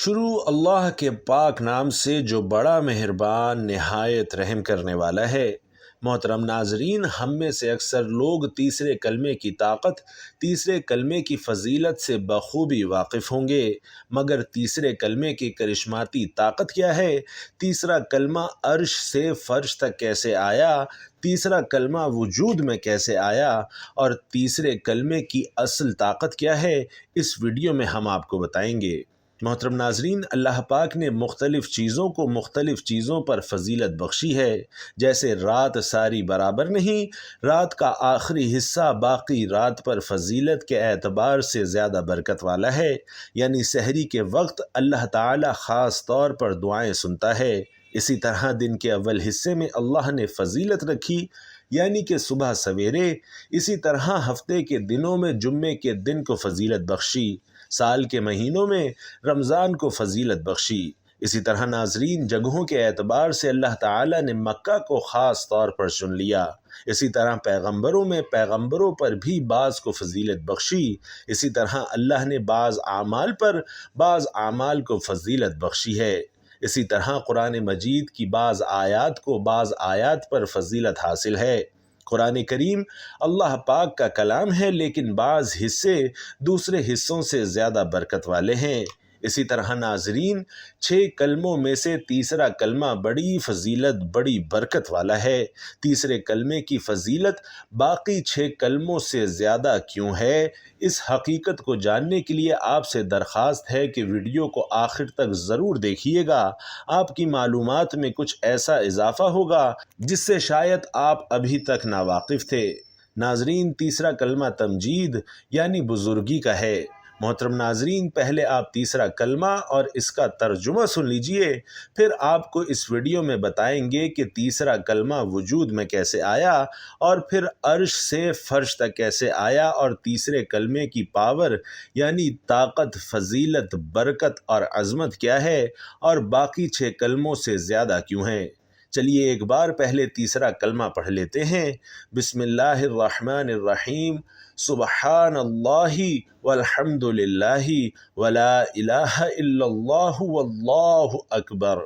شروع اللہ کے پاک نام سے جو بڑا مہربان نہایت رحم کرنے والا ہے۔ محترم ناظرین، ہم میں سے اکثر لوگ تیسرے کلمے کی طاقت، تیسرے کلمے کی فضیلت سے بخوبی واقف ہوں گے، مگر تیسرے کلمے کی کرشماتی طاقت کیا ہے؟ تیسرا کلمہ عرش سے فرش تک کیسے آیا؟ تیسرا کلمہ وجود میں کیسے آیا؟ اور تیسرے کلمے کی اصل طاقت کیا ہے؟ اس ویڈیو میں ہم آپ کو بتائیں گے۔ محترم ناظرین، اللہ پاک نے مختلف چیزوں کو مختلف چیزوں پر فضیلت بخشی ہے۔ جیسے رات ساری برابر نہیں، رات کا آخری حصہ باقی رات پر فضیلت کے اعتبار سے زیادہ برکت والا ہے، یعنی سحری کے وقت اللہ تعالی خاص طور پر دعائیں سنتا ہے۔ اسی طرح دن کے اول حصے میں اللہ نے فضیلت رکھی، یعنی کہ صبح سویرے۔ اسی طرح ہفتے کے دنوں میں جمعے کے دن کو فضیلت بخشی، سال کے مہینوں میں رمضان کو فضیلت بخشی۔ اسی طرح ناظرین، جگہوں کے اعتبار سے اللہ تعالی نے مکہ کو خاص طور پر چن لیا۔ اسی طرح پیغمبروں میں پیغمبروں پر بھی بعض کو فضیلت بخشی۔ اسی طرح اللہ نے بعض اعمال پر بعض اعمال کو فضیلت بخشی ہے۔ اسی طرح قرآن مجید کی بعض آیات کو بعض آیات پر فضیلت حاصل ہے۔ قرآن کریم اللہ پاک کا کلام ہے، لیکن بعض حصے دوسرے حصوں سے زیادہ برکت والے ہیں۔ اسی طرح ناظرین، 6 کلموں میں سے تیسرا کلمہ بڑی فضیلت بڑی برکت والا ہے۔ تیسرے کلمے کی فضیلت باقی 6 کلموں سے زیادہ کیوں ہے؟ اس حقیقت کو جاننے کے لیے آپ سے درخواست ہے کہ ویڈیو کو آخر تک ضرور دیکھیے گا۔ آپ کی معلومات میں کچھ ایسا اضافہ ہوگا جس سے شاید آپ ابھی تک ناواقف تھے۔ ناظرین، تیسرا کلمہ تمجید یعنی بزرگی کا ہے۔ محترم ناظرین، پہلے آپ تیسرا کلمہ اور اس کا ترجمہ سن لیجئے، پھر آپ کو اس ویڈیو میں بتائیں گے کہ تیسرا کلمہ وجود میں کیسے آیا، اور پھر عرش سے فرش تک کیسے آیا، اور تیسرے کلمے کی پاور یعنی طاقت، فضیلت، برکت اور عظمت کیا ہے، اور باقی 6 کلموں سے زیادہ کیوں ہیں۔ چلیے ایک بار پہلے تیسرا کلمہ پڑھ لیتے ہیں۔ بسم اللہ الرحمن الرحیم۔ سبحان اللہ والحمد للہ ولا الہ الا اللہ واللہ اکبر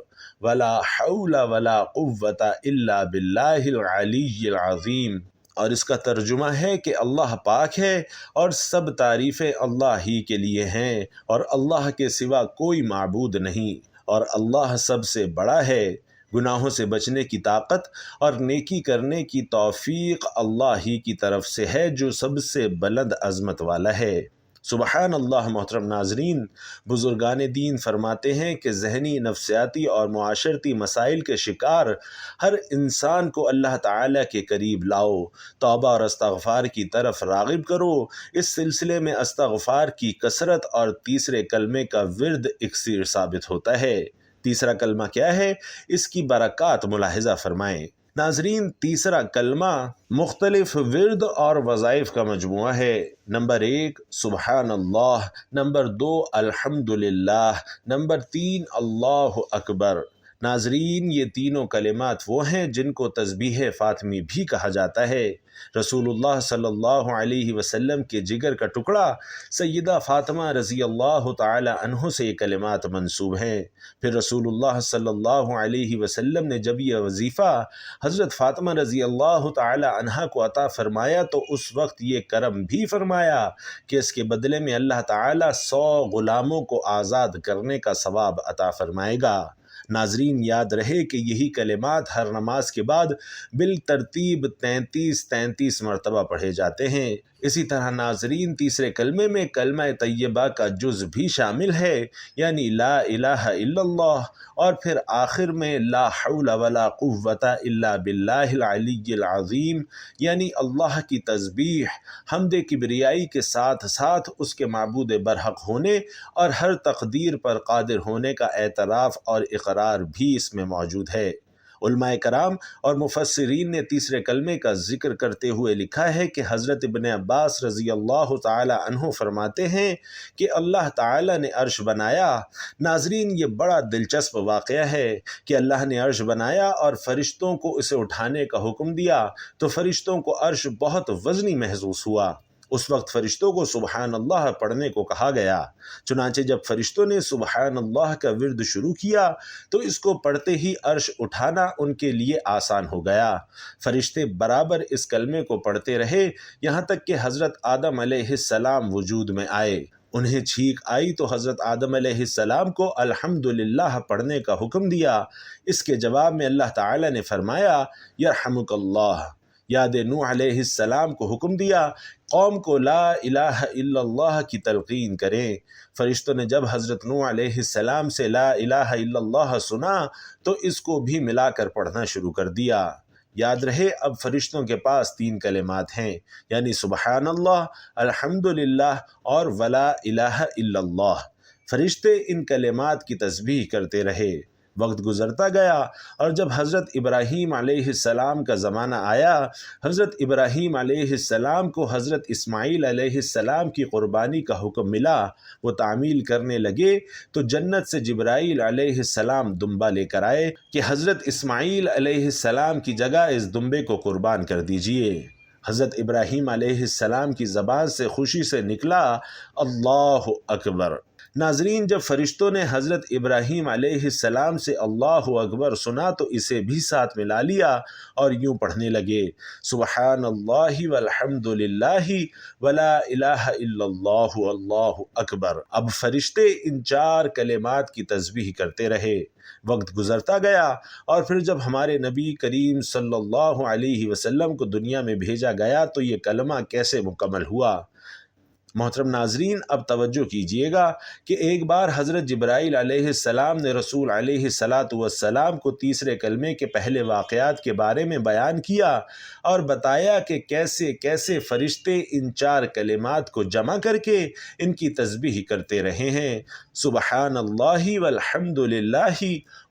ولا حول ولا قوت الا باللہ العلی العظیم۔ اور اس کا ترجمہ ہے کہ اللہ پاک ہے اور سب تعریفیں اللہ ہی کے لیے ہیں، اور اللہ کے سوا کوئی معبود نہیں، اور اللہ سب سے بڑا ہے۔ گناہوں سے بچنے کی طاقت اور نیکی کرنے کی توفیق اللہ ہی کی طرف سے ہے، جو سب سے بلند عظمت والا ہے۔ سبحان اللہ۔ محترم ناظرین، بزرگان دین فرماتے ہیں کہ ذہنی، نفسیاتی اور معاشرتی مسائل کے شکار ہر انسان کو اللہ تعالی کے قریب لاؤ، توبہ اور استغفار کی طرف راغب کرو۔ اس سلسلے میں استغفار کی کثرت اور تیسرے کلمے کا ورد اکسیر ثابت ہوتا ہے۔ تیسرا کلمہ کیا ہے؟ اس کی برکات ملاحظہ فرمائیں۔ ناظرین، تیسرا کلمہ مختلف ورد اور وظائف کا مجموعہ ہے۔ نمبر 1 سبحان اللہ، نمبر 2 الحمد للہ، نمبر 3 اللہ اکبر۔ ناظرین، یہ تینوں کلمات وہ ہیں جن کو تسبیح فاطمی بھی کہا جاتا ہے۔ رسول اللہ صلی اللہ علیہ وسلم کے جگر کا ٹکڑا سیدہ فاطمہ رضی اللہ تعالی عنہ سے یہ کلمات منسوب ہیں۔ پھر رسول اللہ صلی اللہ علیہ وسلم نے جب یہ وظیفہ حضرت فاطمہ رضی اللہ تعالی عنہا کو عطا فرمایا تو اس وقت یہ کرم بھی فرمایا کہ اس کے بدلے میں اللہ تعالی 100 غلاموں کو آزاد کرنے کا ثواب عطا فرمائے گا۔ ناظرین، یاد رہے کہ یہی کلمات ہر نماز کے بعد بالترتیب 33 مرتبہ پڑھے جاتے ہیں۔ اسی طرح ناظرین، تیسرے کلمے میں کلمہ طیبہ کا جز بھی شامل ہے، یعنی لا الہ الا اللہ، اور پھر آخر میں لا حول ولا قوت الا باللہ العلی العظیم، یعنی اللہ کی تسبیح، حمد کبریائی کے ساتھ ساتھ اس کے معبود برحق ہونے اور ہر تقدیر پر قادر ہونے کا اعتراف اور اقرار بھی اس میں موجود ہے۔ علماء کرام اور مفسرین نے تیسرے کلمے کا ذکر کرتے ہوئے لکھا ہے کہ حضرت ابن عباس رضی اللہ تعالی عنہ فرماتے ہیں کہ اللہ تعالی نے عرش بنایا۔ ناظرین، یہ بڑا دلچسپ واقعہ ہے کہ اللہ نے عرش بنایا اور فرشتوں کو اسے اٹھانے کا حکم دیا تو فرشتوں کو عرش بہت وزنی محسوس ہوا۔ اس وقت فرشتوں کو سبحان اللہ پڑھنے کو کہا گیا۔ چنانچہ جب فرشتوں نے سبحان اللہ کا ورد شروع کیا تو اس کو پڑھتے ہی عرش اٹھانا ان کے لیے آسان ہو گیا۔ فرشتے برابر اس کلمے کو پڑھتے رہے یہاں تک کہ حضرت آدم علیہ السلام وجود میں آئے۔ انہیں چھینک آئی تو حضرت آدم علیہ السلام کو الحمدللہ پڑھنے کا حکم دیا۔ اس کے جواب میں اللہ تعالی نے فرمایا یرحمک اللہ۔ یاد نوح علیہ السلام کو حکم دیا قوم کو لا الہ الا اللہ کی تلقین کریں۔ فرشتوں نے جب حضرت نوح علیہ السلام سے لا الہ الا اللہ سنا تو اس کو بھی ملا کر پڑھنا شروع کر دیا۔ یاد رہے اب فرشتوں کے پاس 3 کلمات ہیں، یعنی سبحان اللہ، الحمدللہ اور ولا الہ الا اللہ۔ فرشتے ان کلمات کی تسبیح کرتے رہے۔ وقت گزرتا گیا اور جب حضرت ابراہیم علیہ السلام کا زمانہ آیا، حضرت ابراہیم علیہ السلام کو حضرت اسماعیل علیہ السلام کی قربانی کا حکم ملا۔ وہ تعمیل کرنے لگے تو جنت سے جبرائیل علیہ السلام دمبا لے کر آئے کہ حضرت اسماعیل علیہ السلام کی جگہ اس دمبے کو قربان کر دیجئے۔ حضرت ابراہیم علیہ السلام کی زبان سے خوشی سے نکلا اللہ اکبر۔ ناظرین، جب فرشتوں نے حضرت ابراہیم علیہ السلام سے اللہ اکبر سنا تو اسے بھی ساتھ ملا لیا اور یوں پڑھنے لگے سبحان اللہ والحمد للہ ولا الہ الا اللہ اللہ اکبر۔ اب فرشتے ان 4 کلمات کی تسبیح کرتے رہے۔ وقت گزرتا گیا اور پھر جب ہمارے نبی کریم صلی اللہ علیہ وسلم کو دنیا میں بھیجا گیا تو یہ کلمہ کیسے مکمل ہوا۔ محترم ناظرین، اب توجہ کیجئے گا کہ ایک بار حضرت جبرائیل علیہ السلام نے رسول علیہ السلام کو تیسرے کلمے کے پہلے واقعات کے بارے میں بیان کیا اور بتایا کہ کیسے کیسے فرشتے ان 4 کلمات کو جمع کر کے ان کی تسبیح کرتے رہے ہیں۔ سبحان اللہ والحمد للہ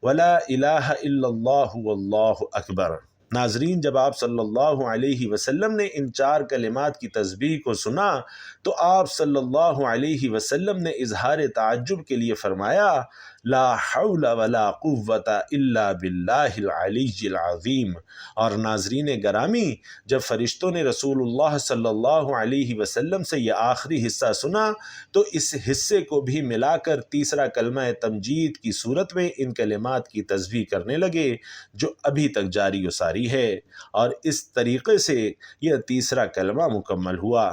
ولا الہ الا اللہ واللہ اکبر۔ ناظرین، جب آپ صلی اللہ علیہ وسلم نے ان 4 کلمات کی تسبیح کو سنا تو آپ صلی اللہ علیہ وسلم نے اظہار تعجب کے لیے فرمایا لا حول ولا قوت الا باللہ العلی العظیم۔ اور ناظرین گرامی، جب فرشتوں نے رسول اللہ صلی اللہ علیہ وسلم سے یہ آخری حصہ سنا تو اس حصے کو بھی ملا کر تیسرا کلمہ تمجید کی صورت میں ان کلمات کی تسبیح کرنے لگے جو ابھی تک جاری و ساری ہے، اور اس طریقے سے یہ تیسرا کلمہ مکمل ہوا۔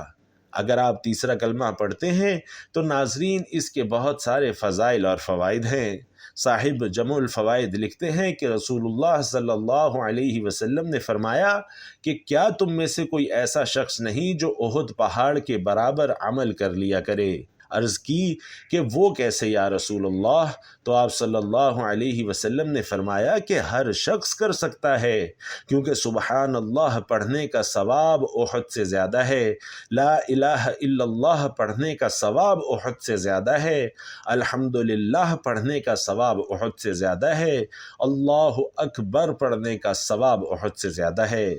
اگر آپ تیسرا کلمہ پڑھتے ہیں تو ناظرین اس کے بہت سارے فضائل اور فوائد ہیں۔ صاحب جمع الفوائد لکھتے ہیں کہ رسول اللہ صلی اللہ علیہ وسلم نے فرمایا کہ کیا تم میں سے کوئی ایسا شخص نہیں جو احد پہاڑ کے برابر عمل کر لیا کرے؟ عرض کی کہ وہ کیسے یا رسول اللہ؟ تو آپ صلی اللہ علیہ وسلم نے فرمایا کہ ہر شخص کر سکتا ہے، کیونکہ سبحان اللہ پڑھنے کا ثواب احد سے زیادہ ہے، لا الہ الا اللہ پڑھنے کا ثواب احد سے زیادہ ہے، الحمدللہ پڑھنے کا ثواب احد سے زیادہ ہے، اللہ اکبر پڑھنے کا ثواب احد سے زیادہ ہے۔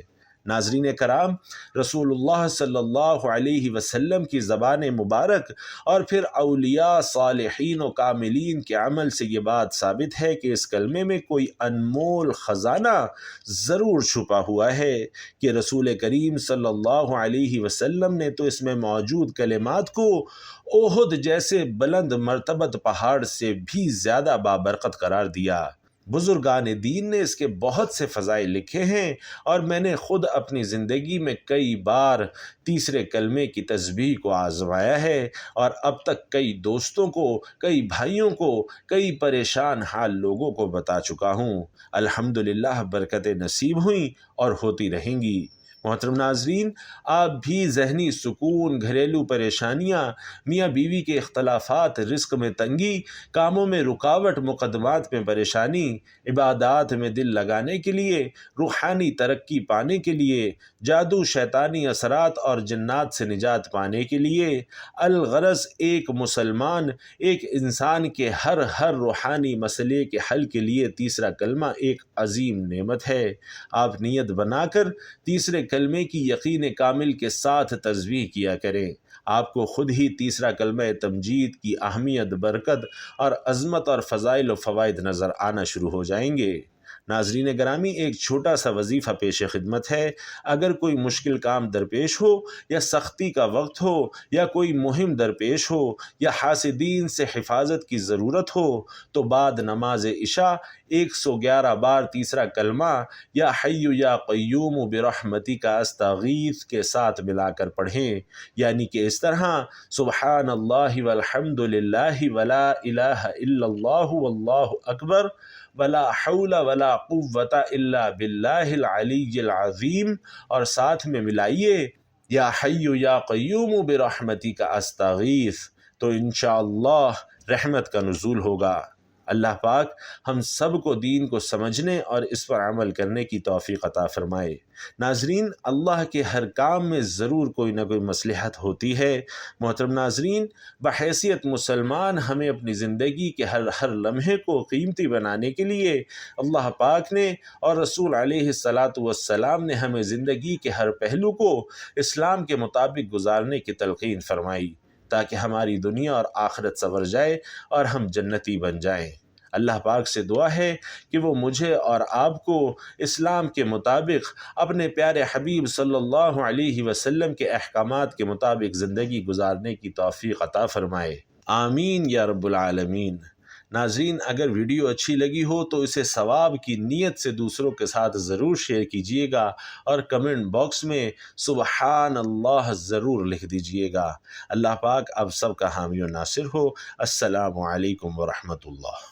ناظرین کرام، رسول اللہ صلی اللہ علیہ وسلم کی زبان مبارک اور پھر اولیاء صالحین و کاملین کے عمل سے یہ بات ثابت ہے کہ اس کلمے میں کوئی انمول خزانہ ضرور چھپا ہوا ہے کہ رسول کریم صلی اللہ علیہ وسلم نے تو اس میں موجود کلمات کو احد جیسے بلند مرتبت پہاڑ سے بھی زیادہ بابرکت قرار دیا۔ بزرگان دین نے اس کے بہت سے فضائل لکھے ہیں اور میں نے خود اپنی زندگی میں کئی بار تیسرے کلمے کی تسبیح کو آزمایا ہے اور اب تک کئی دوستوں کو، کئی بھائیوں کو، کئی پریشان حال لوگوں کو بتا چکا ہوں۔ الحمدللہ برکتیں نصیب ہوئیں اور ہوتی رہیں گی۔ محترم ناظرین، آپ بھی ذہنی سکون، گھریلو پریشانیاں، میاں بیوی کے اختلافات، رزق میں تنگی، کاموں میں رکاوٹ، مقدمات میں پریشانی، عبادات میں دل لگانے کے لیے، روحانی ترقی پانے کے لیے، جادو، شیطانی اثرات اور جنات سے نجات پانے کے لیے، الغرض ایک مسلمان، ایک انسان کے ہر روحانی مسئلے کے حل کے لیے تیسرا کلمہ ایک عظیم نعمت ہے۔ آپ نیت بنا کر تیسرے کلمے کی یقین کامل کے ساتھ تسبیح کیا کریں۔ آپ کو خود ہی تیسرا کلمہ تمجید کی اہمیت، برکت اور عظمت اور فضائل و فوائد نظر آنا شروع ہو جائیں گے۔ ناظرین گرامی، ایک چھوٹا سا وظیفہ پیش خدمت ہے۔ اگر کوئی مشکل کام درپیش ہو یا سختی کا وقت ہو یا کوئی مہم درپیش ہو یا حاسدین سے حفاظت کی ضرورت ہو تو بعد نماز عشاء 111 بار تیسرا کلمہ یا حی یا قیوم برحمتک استغیث کے ساتھ ملا کر پڑھیں، یعنی کہ اس طرح سبحان اللہ والحمد للہ ولا الہ الا اللہ واللہ اکبر ولا حول ولا قوت الا باللہ العلی العظیم، اور ساتھ میں ملائیے یا حی یا قیوم برحمتک استغیث، تو انشاءاللہ رحمت کا نزول ہوگا۔ اللہ پاک ہم سب کو دین کو سمجھنے اور اس پر عمل کرنے کی توفیق عطا فرمائے۔ ناظرین، اللہ کے ہر کام میں ضرور کوئی نہ کوئی مصلحت ہوتی ہے۔ محترم ناظرین، بحیثیت مسلمان ہمیں اپنی زندگی کے ہر لمحے کو قیمتی بنانے کے لیے اللہ پاک نے اور رسول علیہ السلام نے ہمیں زندگی کے ہر پہلو کو اسلام کے مطابق گزارنے کی تلقین فرمائی، تاکہ ہماری دنیا اور آخرت سنور جائے اور ہم جنتی بن جائیں۔ اللہ پاک سے دعا ہے کہ وہ مجھے اور آپ کو اسلام کے مطابق اپنے پیارے حبیب صلی اللہ علیہ وسلم کے احکامات کے مطابق زندگی گزارنے کی توفیق عطا فرمائے، آمین یا رب العالمین۔ ناظرین، اگر ویڈیو اچھی لگی ہو تو اسے ثواب کی نیت سے دوسروں کے ساتھ ضرور شیئر کیجیے گا اور کمنٹ باکس میں سبحان اللہ ضرور لکھ دیجیے گا۔ اللہ پاک اب سب کا حامی و ناصر ہو۔ السلام علیکم ورحمۃ اللہ۔